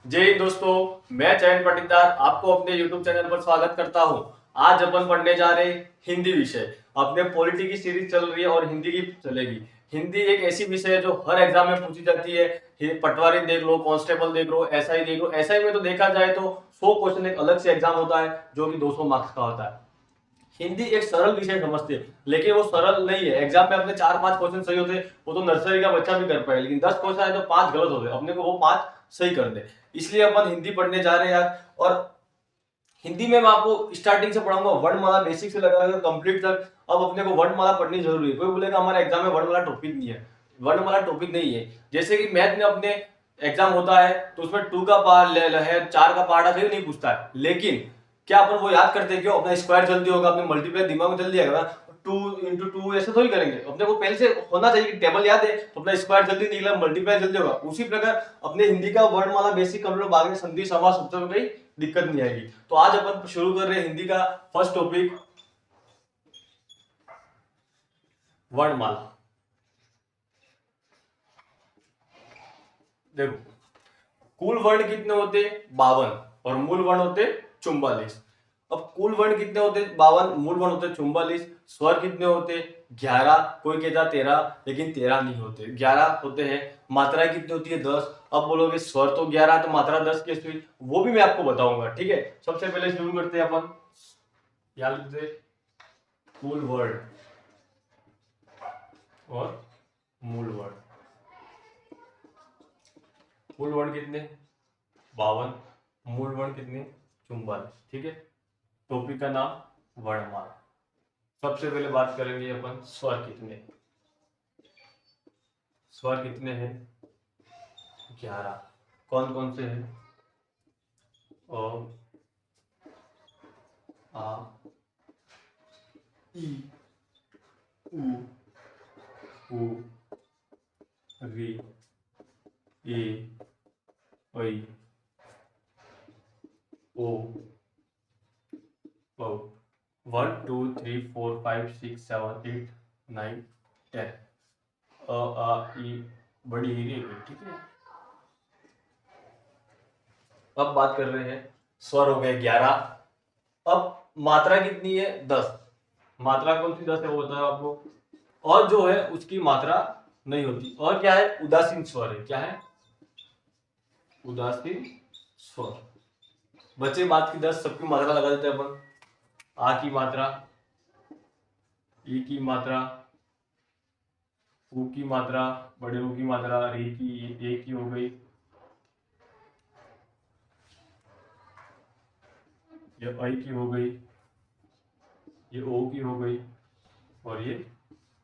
जय हिंद दोस्तों। मैं चयन पाटीदार आपको अपने YouTube चैनल पर स्वागत करता हूं। आज अपन पढ़ने जा रहे हैं हिंदी विषय। अपने पॉलिटी की सीरीज चल रही है और हिंदी की चलेगी। हिंदी एक ऐसी विषय है जो हर एग्जाम में पूछी जाती है। पटवारी देख लो, कांस्टेबल देख लो, एसआई देख लो। एसआई में तो देखा जाए तो 100 क्वेश्चन एक अलग से एग्जाम होता है जो कि 200 मार्क्स का होता है। हिंदी एक सरल विषय समझते हैं, लेकिन वो सरल नहीं है। एग्जाम में अपने 4-5 क्वेश्चन सही होते वो तो नर्सरी का बच्चा भी कर पाए, लेकिन 10 क्वेश्चन आए तो 5 गलत होते, अपने को वो 5 सही कर दे। इसलिए अपन हिंदी पढ़ने जा रहे हैं यार। और हिंदी में मैं आपको स्टार्टिंग से पढ़ाऊंगा, वर्णमाला बेसिक से लगाकर कंप्लीट तक। अब अपने को वर्णमाला पढ़नी जरूरी है। कोई बोलेगा हमारे एग्जाम में वर्णमाला टॉपिक नहीं है। वर्णमाला टॉपिक नहीं है। जैसे कि मैथ में अपने एग्जाम होता है तो उसमें 2 का पार्ट है, 4 का पार्ट है, नहीं पूछता है। लेकिन क्या अपन वो याद करते हैं? क्यों? अपना स्क्वायर जल्दी होगा, अपने मल्टीप्लाई दिमाग में जल्दी आएगा। 2 × 2 ऐसे थोड़ी करेंगे। अपने को पहले से होना चाहिए कि टेबल याद है तो अपना स्क्वायर जल्दी निकला, मल्टीप्लाई जल्दी होगा। उसी प्रकार अपने हिंदी का वर्णमाला बेसिक कंप्लीट, बाद में संधि समास उपसर्ग में कहीं दिक्कत नहीं आएगी। तो आज अपन शुरू कर रहे हैं हिंदी का फर्स्ट टॉपिक, वर्णमाला। देखो, कुल वर्ण कितने होते? 52। और मूल वर्ण होते 44। अब कुल वर्ण कितने होते? 52। मूल वर्ण होते 44। स्वर कितने होते? 11। कोई कहता 13, लेकिन 13 नहीं होते, 11 होते हैं। मात्रा कितनी होती है? 10। अब बोलोगे स्वर तो 11 तो मात्रा 10 कैसे हुई? वो भी मैं आपको बताऊंगा। ठीक है, सबसे पहले शुरू करते हैं अपन। याद रखते कुल वर्ण और मूल वर्ण। कुल वर्ण कितने? 52। मूल वर्ण कितने? 44। ठीक है, टॉपिक का नाम वर्णमाला। सबसे पहले बात करेंगे अपन स्वर कितने। स्वर कितने हैं? 11। कौन कौन से हैं? अ, आ, ई, उ, ऊ, री, ए, ऐ, ओ, औ। 1 2 3 4 5 6 7 8 9 10। अ आ ई बड़ी ई रहेगी। ठीक है, अब बात कर रहे हैं स्वर हो गए 11। अब मात्रा कितनी है? 10। मात्रा कौन सी? 10 है, वो बताओ आपको। और जो है उसकी मात्रा नहीं होती। और क्या है? उदासीन स्वर है। क्या है? उदासीन स्वर। बचे बात की 10, सबकी मात्रा लगा देते हैं अपन। आ की मात्रा, ई की मात्रा, ऊ की मात्रा, बड़े ऊ की मात्रा, री की, ए की हो गई, ये ऐ की हो गई, ये ओ की हो गई, और ये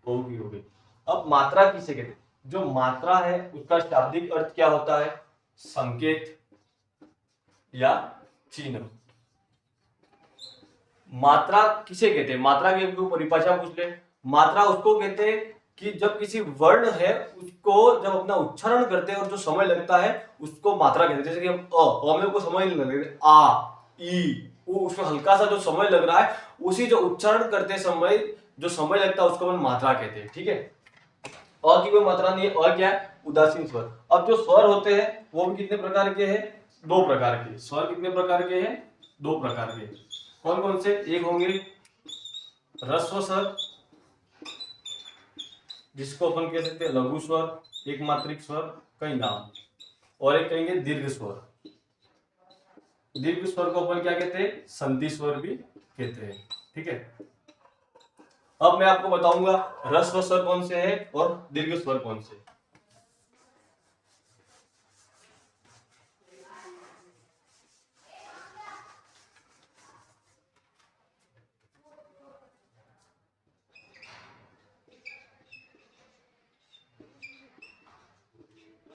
ओ की हो गई। अब मात्रा किसे कहते हैं? जो मात्रा है उसका शाब्दिक अर्थ क्या होता है? संकेत या चिन्ह। मात्रा किसे कहते हैं? मात्रा की परिभाषा पूछ ले। मात्रा उसको कहते हैं कि जब किसी वर्ण है उसको जब अपना उच्चारण करते हैं और जो समय लगता है उसको मात्रा कहते हैं। जैसे कि हम अ में को समय नहीं लग रहा, आ, ई, उ, उसमें हल्का सा जो समय लग रहा है, उसी जो उच्चारण करते समय जो समय लगता है उसको अपन मात्रा कहते हैं। ठीक है, अ की कोई मात्रा नहीं है। अ क्या है? उदासीन स्वर। अब जो स्वर होते हैं वो भी कितने प्रकार के हैं? 2 प्रकार के। स्वर कितने प्रकार के हैं? 2 प्रकार के। कौन कौन से? एक होंगे ह्रस्व स्वर, जिसको अपन कह सकते हैं लघु स्वर, एक मात्रिक स्वर, कई नाम। और एक कहेंगे दीर्घ स्वर। दीर्घ स्वर को अपन क्या कहते हैं? संधि स्वर भी कहते हैं। ठीक है, अब मैं आपको बताऊंगा ह्रस्व स्वर कौन से हैं और दीर्घ स्वर कौन से।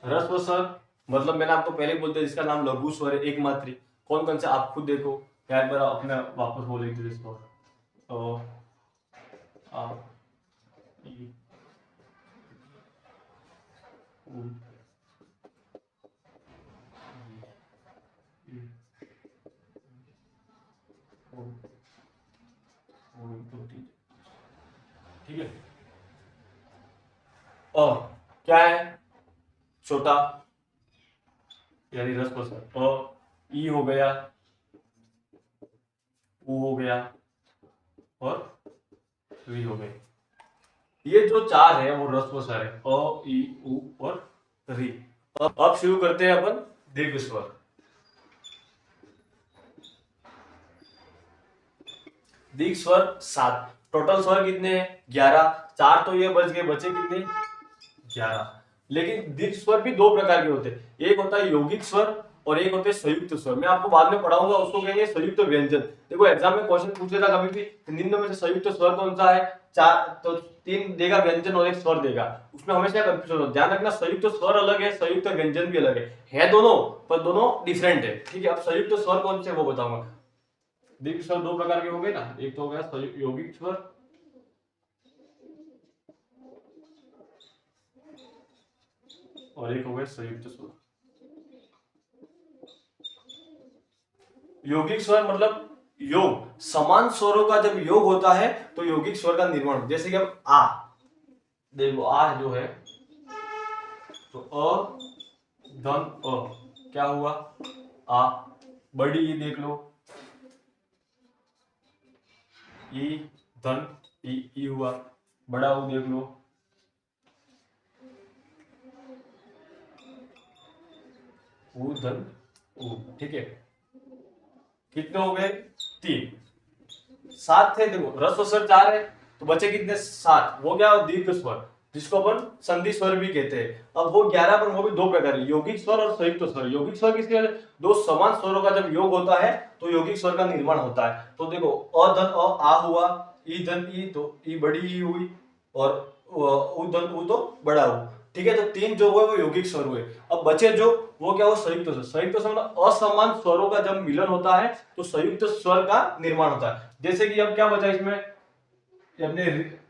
ह्रस्व स्वर मतलब मैंने आपको पहले बोल दिया, जिसका नाम लघु स्वर है, एक मात्रिक। कौन कौन से आप खुद देखो। क्या एक बार अपने वापस बोल एक स्वर। तो आ, ई, उ, ई, ओ, ओ, ठीक है। और क्या है? छोटा, यानी ह्रस्व स्वर। ई हो गया, ऊ हो गया और री हो गई। ये जो चार है वो ह्रस्व स्वर है, अ ई उ और री। अब शुरू करते हैं अपन दीर्घ स्वर। दीर्घ स्वर 7। टोटल स्वर कितने हैं? 11। चार तो ये बच गए, बचे कितने? 11। लेकिन दीर्घ स्वर भी दो प्रकार के होते हैं, एक होता है यौगिक स्वर और एक होते हैं संयुक्त स्वर। मैं आपको बाद में पढ़ाऊंगा, उसको कहेंगे संयुक्त व्यंजन। देखो एग्जाम में क्वेश्चन पूछेगा कभी भी निम्न में से संयुक्त स्वर कौन सा है, चार तो तीन देगा व्यंजन और एक स्वर देगा, उसमें हमेशा कंफ्यूजन होता है। ध्यान रखना, संयुक्त स्वर अलग है, संयुक्त व्यंजन भी अलग है दोनों, पर दोनों डिफरेंट है। ठीक है, अब संयुक्त स्वर कौन से वो बताऊंगा। दीर्घ स्वर दो प्रकार के हो गए ना, एक तो हो गया यौगिक स्वर और एक हो गया संयुक्त स्वर। यौगिक स्वर मतलब योग, समान स्वरों का जब योग होता है तो यौगिक स्वर का निर्माण। जैसे कि हम आ, देखो आ जो है तो अ धन अ, क्या हुआ? आ। बड़ी ई देख लो, ई धन ई हुआ। बड़ा ऊ देख लो, ऊ धन ऊ। ठीक है, कितने हो गए? 3। 7 थे, देखो ह्रस्व स्वर 4 है तो बचे कितने? 7। वो क्या? दीर्घ स्वर, जिसको अपन संधि स्वर भी कहते हैं। अब वो 11 पर वो भी दो प्रकार है, यौगिक स्वर और संयुक्त स्वर। यौगिक स्वर किसके? दो समान स्वरों का जब योग होता है तो यौगिक स्वर का निर्माण होता है। तो देखो अ धन अ आ हुआ, ई धन ई तो ई बड़ी ई हुई और उ धन उ तो बड़ा उ। ठीक है, तो 3 जो हुए वो यौगिक स्वर हुए। अब बचे जो वो क्या? वो संयुक्त स्वर। संयुक्त स्वर मतलब असमान स्वरों का जब मिलन होता है तो संयुक्त स्वर का निर्माण होता है। जैसे कि अब क्या बचा इसमें, अपने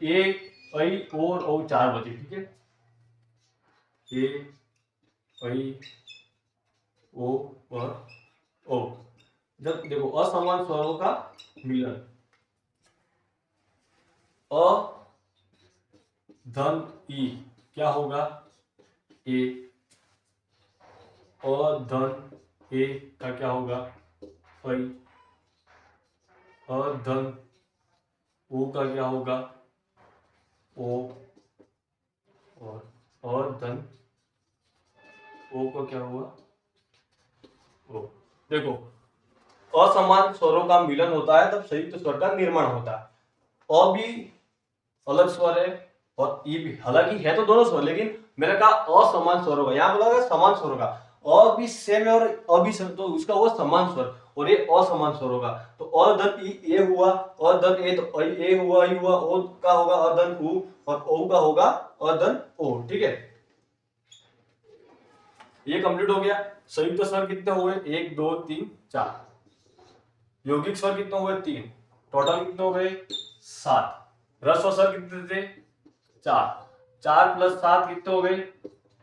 ए ऐ और औ 4 बचे। ठीक है, ए ऐ ओ और ओ। जब देखो असमान स्वरों का मिलन, अ धन ई क्या होगा? ए। अ धन ए का क्या होगा? ऐ। अ धन ओ का क्या होगा? ओ। और धन ओ को क्या हुआ? ओ। देखो असमान स्वरों का मिलन होता है तब संयुक्त स्वर का निर्माण होता है। अ भी अलग स्वर है और ई भी, हालांकि है तो दोनों स्वर, लेकिन मैंने कहा असमान स्वरों का, यहाँ बोला गया समान स्वरों का। अ भी सेम है और अ भी सेम, तो उसका हुआ समान स्वर और ये असमान स्वरों का। तो अ धन ई ए हुआ, अ धन ए तो ए हुआ, ई हुआ, ओ का होगा अ धन उ और ओ का होगा अ धन ओ। ठीक है, ये कंप्लीट हो गया। संयुक्त स्वर कितने हुए? 1 2 3 4। यौगिक स्वर कितने हुए? 3। टोटल कितने हो गए? 7। ह्रस्व स्वर कितने थे? 4। 4 + 7 कितने हो गए?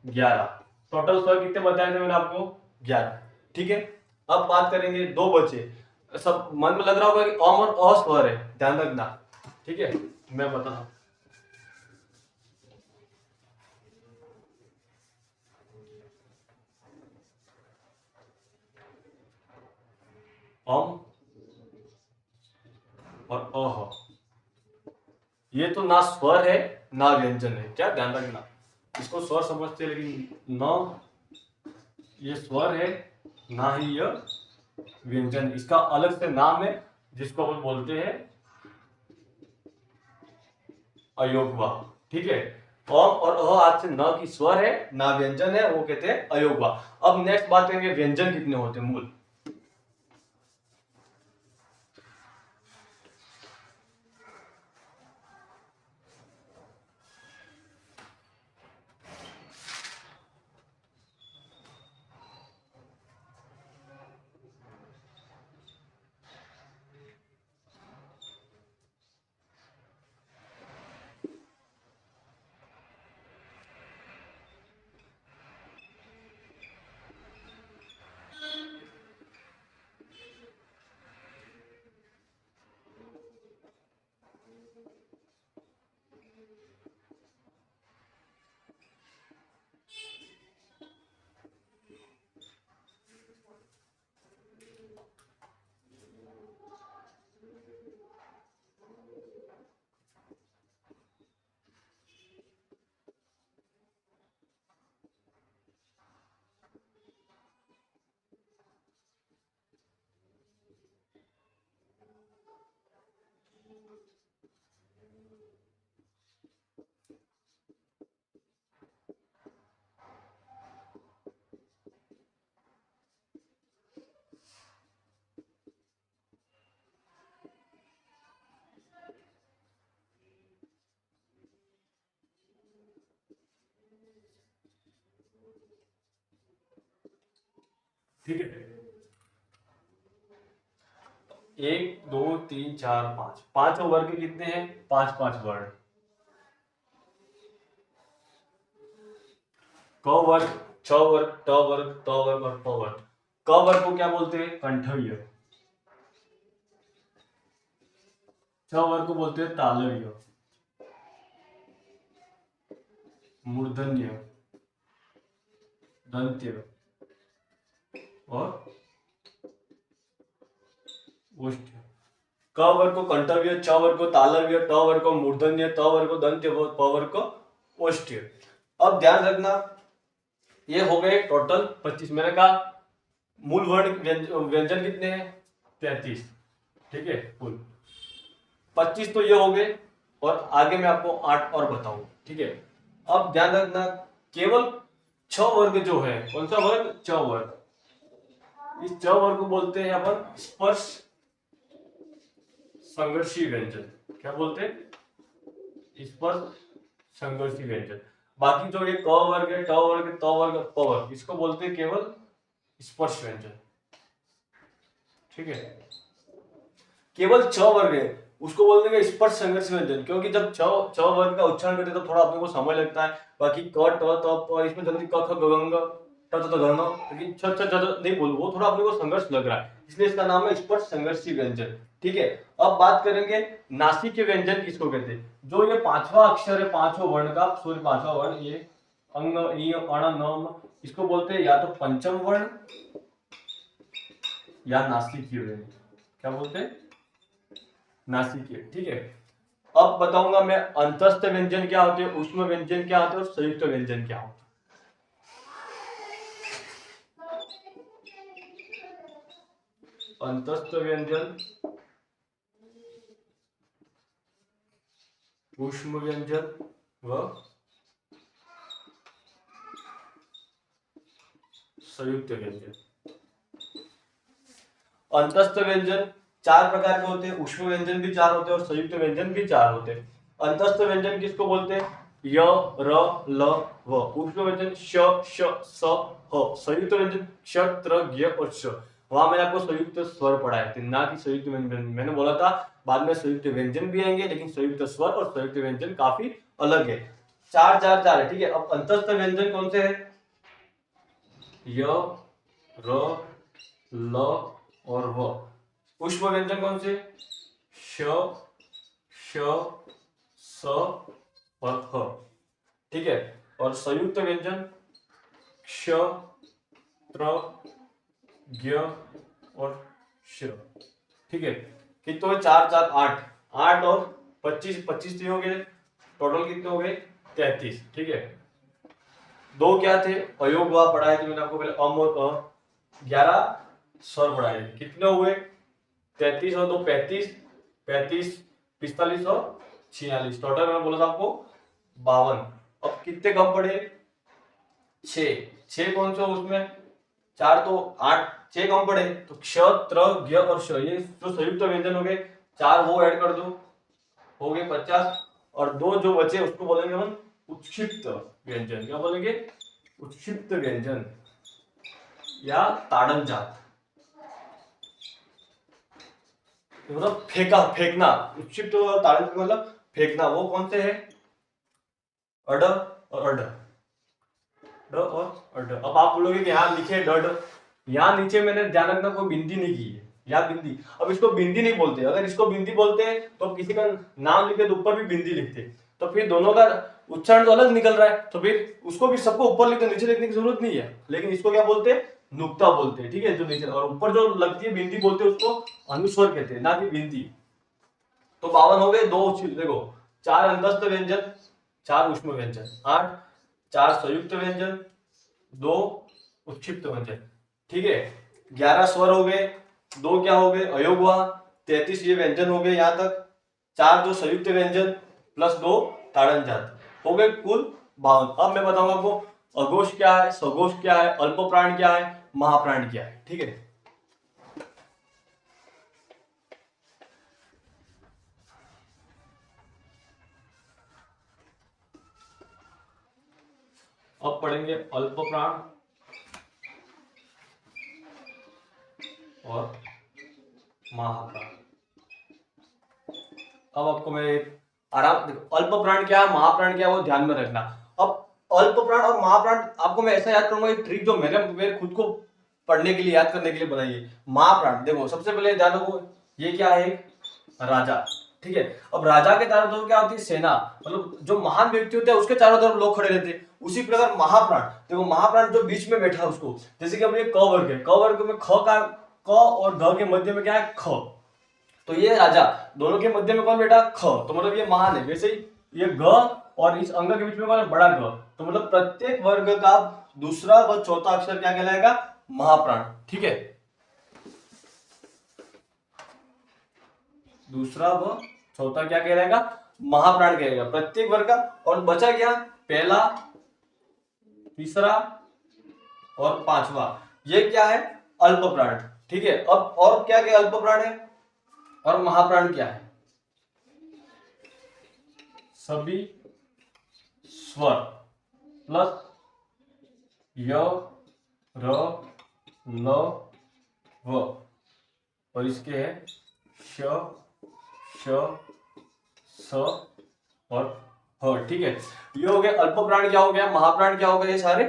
11। टोटल स्वर कितने बताए थे मैंने आपको? 11। ठीक है, अब बात करेंगे, दो बचे। सब मन में लग रहा होगा कि अम और अ स्वर है, ध्यान रखना। ठीक है, मैं बता रहा हूं। अम और अह, ये तो ना स्वर है ना व्यंजन है, क्या ध्यान रखना। इसको स्वर समझते हैं लेकिन न ये स्वर है ना ही यह व्यंजन। इसका अलग से नाम है जिसको अपन बोलते हैं अयोगवा। ठीक है, अम और अ आज से न की स्वर है ना व्यंजन है, वो कहते हैं अयोगवा। अब नेक्स्ट बात करेंगे व्यंजन कितने होते हैं मूल। ठीक है, 1 2 3 4 5, पांचों वर्ग कितने हैं? 5 5 वर्ण। क वर्ग, छ वर्ग, ट वर्ग, त वर्ग और प वर्ग। क वर्ग को क्या बोलते हैं? कंठव्य। छ वर्ग को बोलते हैं तालव्य, मूर्धन्य, दंत्य और ओष्ठ्य। क वर्ग को कंठव्य, च वर्ग को तालव्य, ट वर्ग को मूर्धन्य, त वर्ग को दंत्य, प वर्ग को ओष्ठ्य। अब ध्यान रखना, ये हो गए टोटल 25। मैंने कहा मूल वर्ण व्यंजन कितने हैं? 33। ठीक है, कुल 25 तो ये हो गए, और आगे मैं आपको 8 और बताऊं। ठीक है, अब ध्यान रखना, केवल छ वर्ग जो है, कौन सा वर्ग? च वर्ग। इस च वर्ग को बोलते हैं अपन स्पर्श संघर्षी व्यंजन। क्या बोलते हैं? स्पर्श संघर्षी व्यंजन। बाकी जो ये क वर्ग है, ट वर्ग, त वर्ग, प वर्ग, इसको बोलते हैं केवल स्पर्श व्यंजन। ठीक है, केवल छ वर्ग है उसको बोलते हैं स्पर्श संघर्ष व्यंजन, क्योंकि जब छ वर्ग का उच्चारण करते तो थोड़ा अपने को समय लगता है। बाकी क ट त प, इसमें जल्दी क ख ग घ ट त ध न, लेकिन छ छ ज नहीं बोल, वो थोड़ा अपने को संघर्ष लग रहा है, इसलिए इसका नाम है स्पर्श संघर्षी व्यंजन। ठीक है, अब बात करेंगे नासिक के व्यंजन किसको कहते हैं। जो ये पांचवा अक्षर है, पांचवा वर्ण का, सॉरी पांचवा वर्ण, ये अंग इ अण न, इसको बोलते हैं या तो पंचम वर्ण या नासिकीय व्यंजन। क्या बोलते हैं? नासिकीय। ठीक है, अब बताऊंगा मैं अंतस्थ व्यंजन क्या होते हैं, ऊष्म व्यंजन क्या होते हैं और संयुक्त व्यंजन क्या होते हैं। अंतस्थ व्यंजन, ऊष्म व्यंजन व संयुक्त व्यंजन। अंतस्थ व्यंजन 4 प्रकार के होते हैं, ऊष्म व्यंजन भी 4 होते हैं और संयुक्त व्यंजन भी 4 होते हैं। अंतस्थ व्यंजन किसको बोलते हैं? य, र, ल, व। ऊष्म व्यंजन श, श, स, ह। संयुक्त व्यंजन क्ष, त्र, ज्ञ और श। वहां मैंने आपको संयुक्त स्वर पढ़ाए थे, ना कि संयुक्त व्यंजन। मैंने बोला था बाद में संयुक्त व्यंजन भी आएंगे, लेकिन संयुक्त स्वर और संयुक्त व्यंजन काफी अलग है। 4 4 4 है। ठीक है, अब अंतस्थ व्यंजन कौन से है? य, र, ल और व। ऊष्म व्यंजन कौन से? श, श, स और ह। ठीक है, और संयुक्त व्यंजन क्ष, त्र, ज्ञ और श। ठीक है, कितने? 4 4 8, 8 और 25, 25 हो गए, टोटल कितने हो गए? 33। ठीक है, दो क्या थे? अयोग हुआ पढ़ाए थे मैंने आपको पहले, अम और अ। 11 स्वर पढ़ाए थे, कितने हुए? 33 और 2 35, 35 45 और 46, टोटल मैंने बोला था आपको 52। अब कितने कम पड़े? 6। 6 कौन सा उसमें? 4 तो 8, 6 कम पड़े तो क्ष, त्र, ज्ञ और श, ये जो संयुक्त व्यंजन हो गए 4, वो ऐड कर दो, हो गए 50। और 2 जो बचे उसको बोलेंगे हम उत्क्षिप्त व्यंजन। क्या बोलेंगे? उत्क्षिप्त व्यंजन या ताड़न जात, मतलब फेंकना। उत्क्षिप्त और ताड़न मतलब फेंकना। वो कौन से है? अड और अड, ड और अड। अब आप बोलोगे कि यहाँ लिखे डड, यहाँ नीचे मैंने ध्यान रखना कोई बिंदी नहीं की है, या बिंदी। अब इसको बिंदी नहीं बोलते, अगर इसको बिंदी बोलते हैं तो किसी का नाम लिखे तो ऊपर भी बिंदी लिखते, तो फिर दोनों का उच्चारण तो अलग निकल रहा है, तो फिर उसको भी सबको ऊपर लिखते, नीचे लिखने की जरूरत नहीं है। लेकिन इसको क्या बोलते हैं? नुक्ता बोलते हैं। ठीक है, जो नीचे और ऊपर जो लगती है बिंदी बोलते हैं उसको अनुस्वर कहते हैं, ना कि बिंदी। तो 52 हो गए। 2 देखो, 4 अंतस्थ व्यंजन, 4 ऊष्म व्यंजन, 8 4 संयुक्त व्यंजन, 2 उत्क्षिप्त व्यंजन। ठीक है, 11 स्वर हो गए, 2 क्या हो गए? अयोग हुआ। 33 ये व्यंजन हो गए यहाँ तक, 4 जो संयुक्त व्यंजन प्लस 2 ताड़न जात, हो गए कुल 52। अब मैं बताऊंगा आपको अघोष क्या है, सघोष क्या है, अल्प प्राण क्या है, महाप्राण क्या है। ठीक है, अब पढ़ेंगे अल्प प्राण, और महाप्राण। अब आपको मैं आराम देखो, अल्प प्राण क्या है, महाप्राण क्या है, वो ध्यान में रखना। अब अल्प प्राण और महाप्राण आपको मैं ऐसा याद करूंगा, एक ट्रिक जो मेरे खुद को पढ़ने के लिए, याद करने के लिए बनाई है। महाप्राण देखो, सबसे पहले ध्यान रखो, ये क्या है, राजा, ठीक है। अब राजा के चारों तरफ क्या होती है, सेना, मतलब जो महान व्यक्ति होते हैं उसके चारों तरफ लोग खड़े रहते हैं। उसी प्रकार महाप्राण देखो, महाप्राण जो बीच में बैठा है उसको, जैसे कि अब ये क वर्ग है, क वर्ग में ख का क और घ के मध्य में क्या है, ख, तो ये राजा, दोनों के मध्य में कौन बैठा, ख, तो मतलब ये महान है। वैसे ही ये ग और इस अंग के बीच में कौन है, बड़ा ग, तो मतलब प्रत्येक वर्ग का दूसरा व चौथा अक्षर क्या कहलाएगा, महाप्राण, ठीक है। दूसरा व चौथा क्या कहलाएगा, महाप्राण कहेगा प्रत्येक वर्ग का। और बचा क्या, पहला, तीसरा और पांचवा, ये क्या है, अल्प प्राण, ठीक है। अब और क्या क्या अल्प प्राण है और महाप्राण क्या है, सभी स्वर प्लस य र ल व, और इसके है श श स और ह, ठीक है। ये हो गया अल्प प्राण, क्या हो गया, महाप्राण क्या हो गया, ये सारे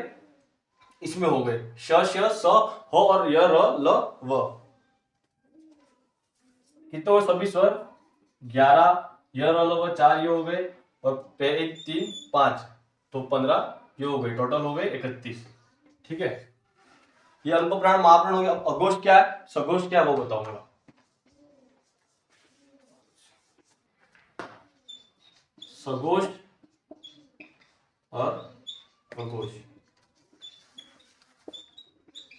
इसमें हो गए, श श स ह और य र ल व। कितने हुए सभी स्वर, 11, य र ल व 4 ये हो गए, और पे 1 3 5 तो 15 ये हो गए, टोटल हो गए 31, ठीक है। ये अल्प प्राण महाप्राण हो गया। अब अघोष क्या है, सघोष क्या है, वो बताऊंगा। सघोष और अघोष,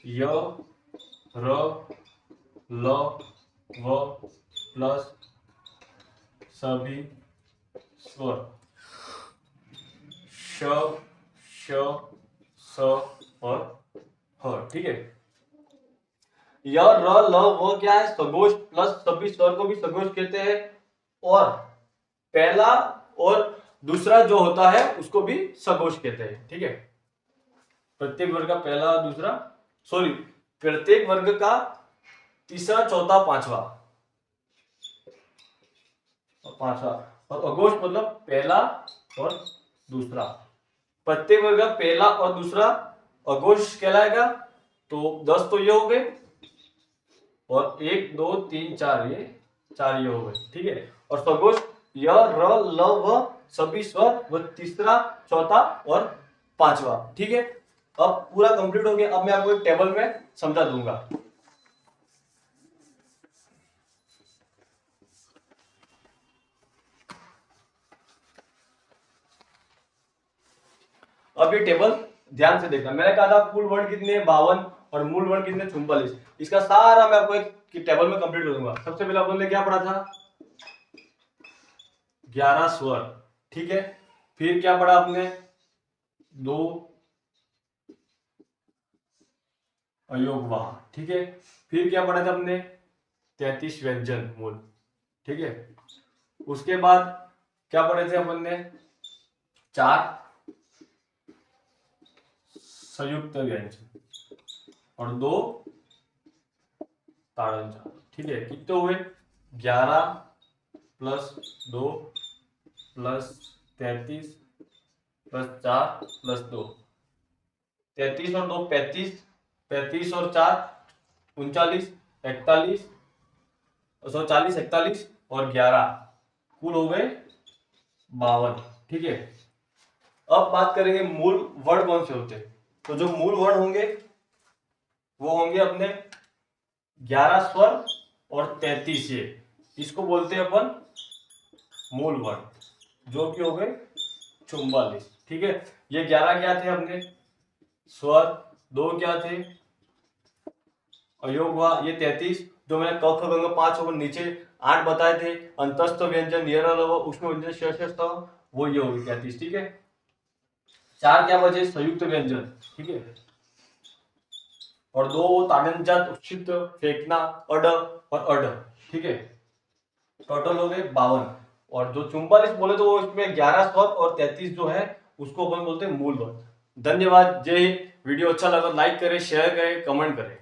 य र ल व प्लस सभी स्वर, श श स और ह, ठीक है। य र ल व क्या है, सघोष प्लस सभी स्वर को भी सघोष कहते हैं, और पहला और दूसरा जो होता है उसको भी सघोष कहते हैं, ठीक है। प्रत्येक वर्ग का पहला दूसरा, सॉरी, प्रत्येक वर्ग का तीसरा चौथा पांचवा और पांचवा, और अघोष मतलब पहला और दूसरा, प्रत्येक वर्ग का पहला और दूसरा अघोष कहलाएगा। तो 10 तो ये हो गए, और 1 2 3 4 ये 4 ये हो गए, ठीक है। और सघोष य र ल व सभी स्वर व तीसरा चौथा और पांचवा, ठीक है। अब पूरा कंप्लीट हो गया। अब मैं आपको एक टेबल में समझा दूंगा। अब ये टेबल ध्यान से देखना, मैंने कहा था कुल वर्ड कितने 52 और मूल वर्ड कितने 44, इसका सारा मैं आपको एक टेबल में कंप्लीट कर दूंगा। सबसे पहले अपन ने क्या पढ़ा था, 11 स्वर, ठीक है। फिर क्या पढ़ा आपने, 2 अयोगवाह, ठीक है। फिर क्या पढ़ा था आपने, 33 व्यंजन मूल, ठीक है। उसके बाद क्या पढ़े थे अपन ने, 4 संयुक्त व्यंजन और 2 ताड़न, ठीक है। कितने हुए, 11 प्लस 2 प्लस 33 प्लस 4 प्लस 2, 33 और 2 35, 35 और 4 39, 41, 40 41 और 11 कुल हो गए 52, ठीक है। अब बात करेंगे मूल वर्ड कौन से होते हैं। तो जो मूल वर्ड होंगे वो होंगे अपने 11 स्वर और 33 ये, इसको बोलते हैं अपन मूल वर्ड, जो कि हो गए 44, ठीक है। ये 11 क्या थे अपने स्वर, 2 क्या थे अयोगवाह, ये 33 जो मैंने क ख ग घ 5 और नीचे 8 बताए थे, अंतस्थ व्यंजन य र ल व उष्म व्यंजन श श स, वो ये होगी 33, ठीक है। 4 क्या बचे, संयुक्त व्यंजन, ठीक है। और 2 ताड़नजात, उच्छिष्ट, फेंकना, अड और अड, ठीक है। टोटल हो गए 52। और जो 44 बोले तो वो इसमें 11 स्वर और 33 जो है उसको अपन बोलते हैं मूल वर्ड। धन्यवाद, जय हिंद। वीडियो अच्छा लगा लाइक करें, शेयर करें, कमेंट करें।